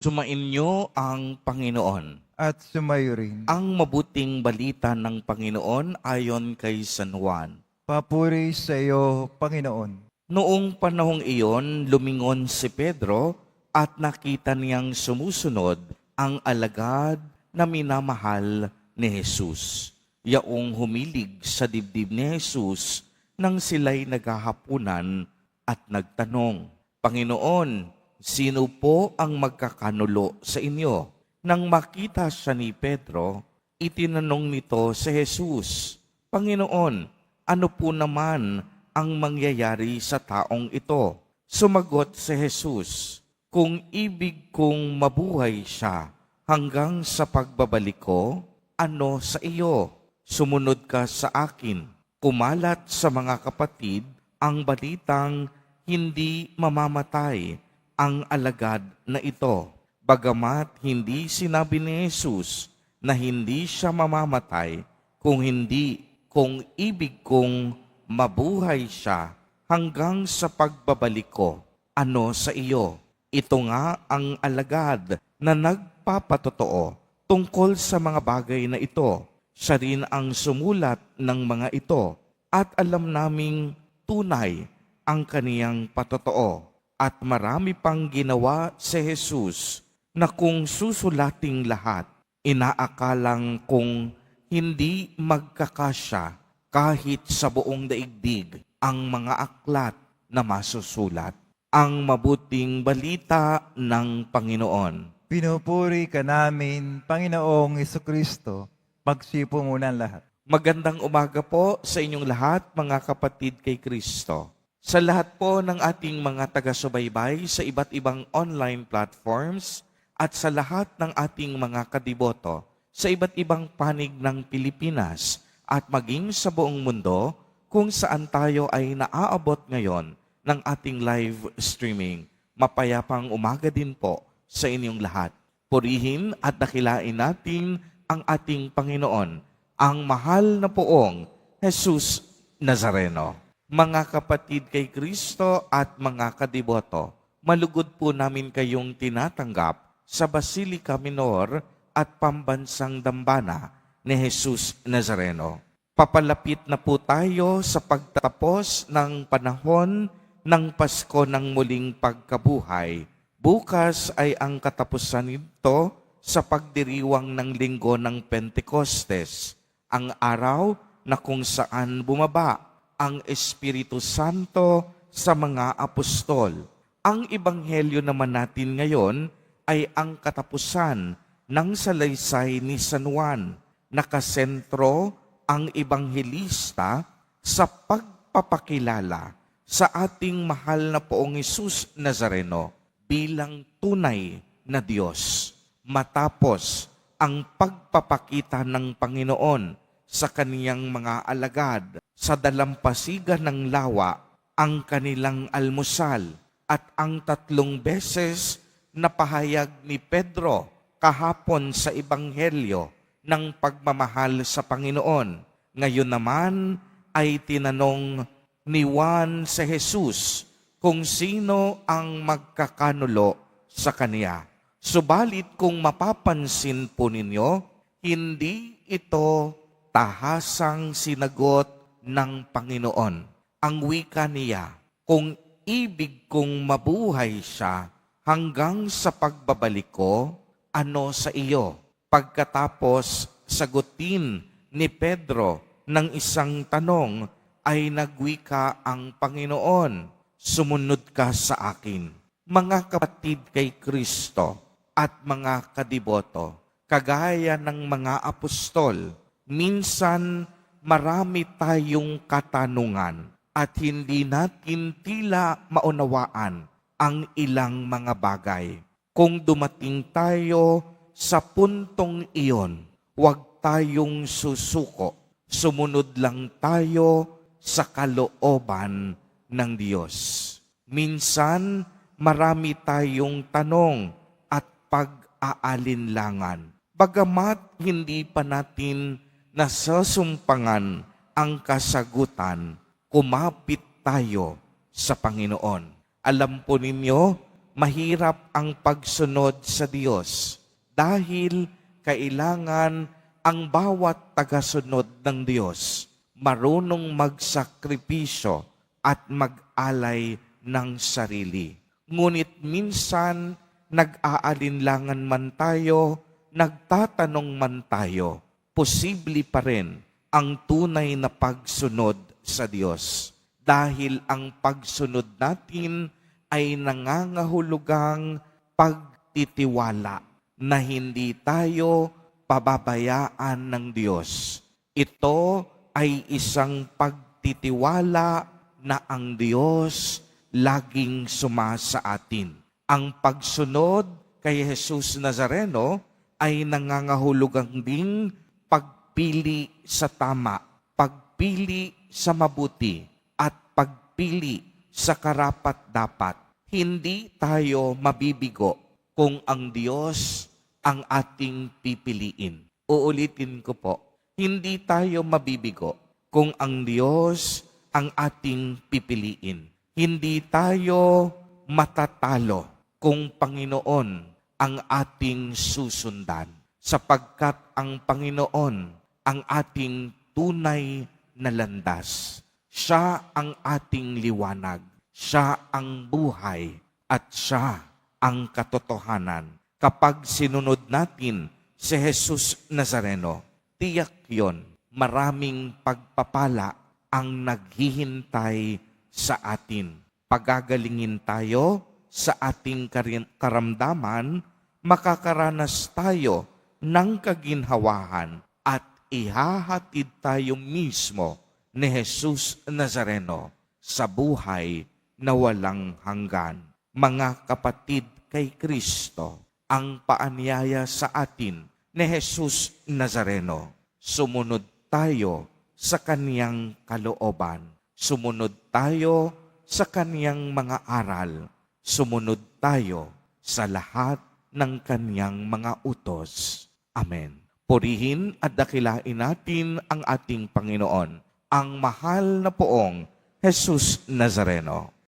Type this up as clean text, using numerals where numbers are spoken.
Sumainyo ang Panginoon. At sumayo rin. Ang mabuting balita ng Panginoon ayon kay San Juan. Papuri sa iyo, Panginoon. Noong panahong iyon, lumingon si Pedro at nakita niyang sumusunod ang alagad na minamahal ni Jesus. Yaong humilig sa dibdib ni Jesus nang sila'y naghahapunan at nagtanong, Panginoon, sino po ang magkakanulo sa inyo? Nang makita siya ni Pedro, itinanong nito si Jesus, Panginoon, ano po naman ang mangyayari sa taong ito? Sumagot si Jesus, kung ibig kong mabuhay siya hanggang sa pagbabalik ko, ano sa iyo? Sumunod ka sa akin. Kumalat sa mga kapatid ang balitang hindi mamamatay ang alagad na ito. Bagamat hindi sinabi ni Jesus na hindi siya mamamatay, kung ibig kong mabuhay siya hanggang sa pagbabalik ko, ano sa iyo? Ito nga ang alagad na nagpapatotoo tungkol sa mga bagay na ito. Siya rin ang sumulat ng mga ito at alam naming tunay ang kaniyang patotoo. At marami pang ginawa si Jesus na kung susulating lahat, inaakalang kung hindi magkakasya kahit sa buong daigdig ang mga aklat na masusulat. Ang mabuting balita ng Panginoon. Pinupuri ka namin, Panginoong Jesucristo. Magsipo muna ang lahat. Magandang umaga po sa inyong lahat, mga kapatid kay Kristo. Sa lahat po ng ating mga taga-subaybay sa iba't ibang online platforms at sa lahat ng ating mga kadiboto sa iba't ibang panig ng Pilipinas at maging sa buong mundo kung saan tayo ay naaabot ngayon ng ating live streaming. Mapayapang umaga din po sa inyong lahat. Purihin at dakilain natin ang ating Panginoon, ang mahal na poong Jesus Nazareno. Mga kapatid kay Kristo at mga kadiboto, malugod po namin kayong tinatanggap sa Basilica Minor at Pambansang Dambana ni Jesus Nazareno. Papalapit na po tayo sa pagtatapos ng panahon ng Pasko ng muling pagkabuhay. Bukas ay ang katapusan nito sa pagdiriwang ng linggo ng Pentecostes, ang araw na kung saan bumaba ang Espiritu Santo sa mga apostol. Ang ebanghelyo naman natin ngayon ay ang katapusan ng salaysay ni San Juan. Nakasentro ang ebanghelista sa pagpapakilala sa ating mahal na poong Jesus Nazareno bilang tunay na Diyos. Matapos ang pagpapakita ng Panginoon sa kaniyang mga alagad sa dalampasigan ng lawa, ang kanilang almusal at ang 3 beses na pahayag ni Pedro kahapon sa ebanghelyo ng pagmamahal sa Panginoon. Ngayon naman ay tinanong ni Juan sa Jesus kung sino ang magkakanulo sa kaniya. Subalit kung mapapansin po ninyo, hindi ito tahasang sinagot ng Panginoon. Ang wika niya, kung ibig kong mabuhay siya hanggang sa pagbabalik ko, ano sa iyo? Pagkatapos sagutin ni Pedro ng isang tanong, ay nagwika ang Panginoon, sumunod ka sa akin. Mga kapatid kay Kristo at mga kadiboto, kagaya ng mga apostol, minsan marami tayong katanungan at hindi natin tila maunawaan ang ilang mga bagay. Kung dumating tayo sa puntong iyon, huwag tayong susuko. Sumunod lang tayo sa kalooban ng Diyos. Minsan, marami tayong tanong at pag-aalinlangan. Bagamat hindi pa natin nasasumpangan ang kasagutan, kumapit tayo sa Panginoon. Alam po ninyo, mahirap ang pagsunod sa Diyos dahil kailangan ang bawat tagasunod ng Diyos marunong magsakripisyo at mag-alay ng sarili. Ngunit minsan, nag-aalinlangan man tayo, nagtatanong man tayo, posible pa rin ang tunay na pagsunod sa Diyos. Dahil ang pagsunod natin ay nangangahulugang pagtitiwala na hindi tayo pababayaan ng Diyos. Ito ay isang pagtitiwala na ang Diyos laging sumasa atin. Ang pagsunod kay Jesus Nazareno ay nangangahulugang ding pagpili sa tama, pagpili sa mabuti, at pagpili sa karapat-dapat. Hindi tayo mabibigo kung ang Diyos ang ating pipiliin. Uulitin ko po, hindi tayo mabibigo kung ang Diyos ang ating pipiliin. Hindi tayo matatalo kung Panginoon ang ating susundan, sapagkat ang Panginoon ang ating tunay na landas. Siya ang ating liwanag, siya ang buhay, at siya ang katotohanan. Kapag sinunod natin si Jesus Nazareno, tiyak yon, maraming pagpapala ang naghihintay sa atin. Pagagalingin tayo sa ating karamdaman, makakaranas tayo ng kaginhawahan at ihahatid tayo mismo ni Jesus Nazareno sa buhay na walang hanggan. Mga kapatid kay Kristo, ang paanyaya sa atin ni Jesus Nazareno, sumunod tayo sa kaniyang kalooban. Sumunod tayo sa kaniyang mga aral. Sumunod tayo sa lahat ng kaniyang mga utos. Amen. Purihin at dakilain natin ang ating Panginoon, ang mahal na poong Jesus Nazareno.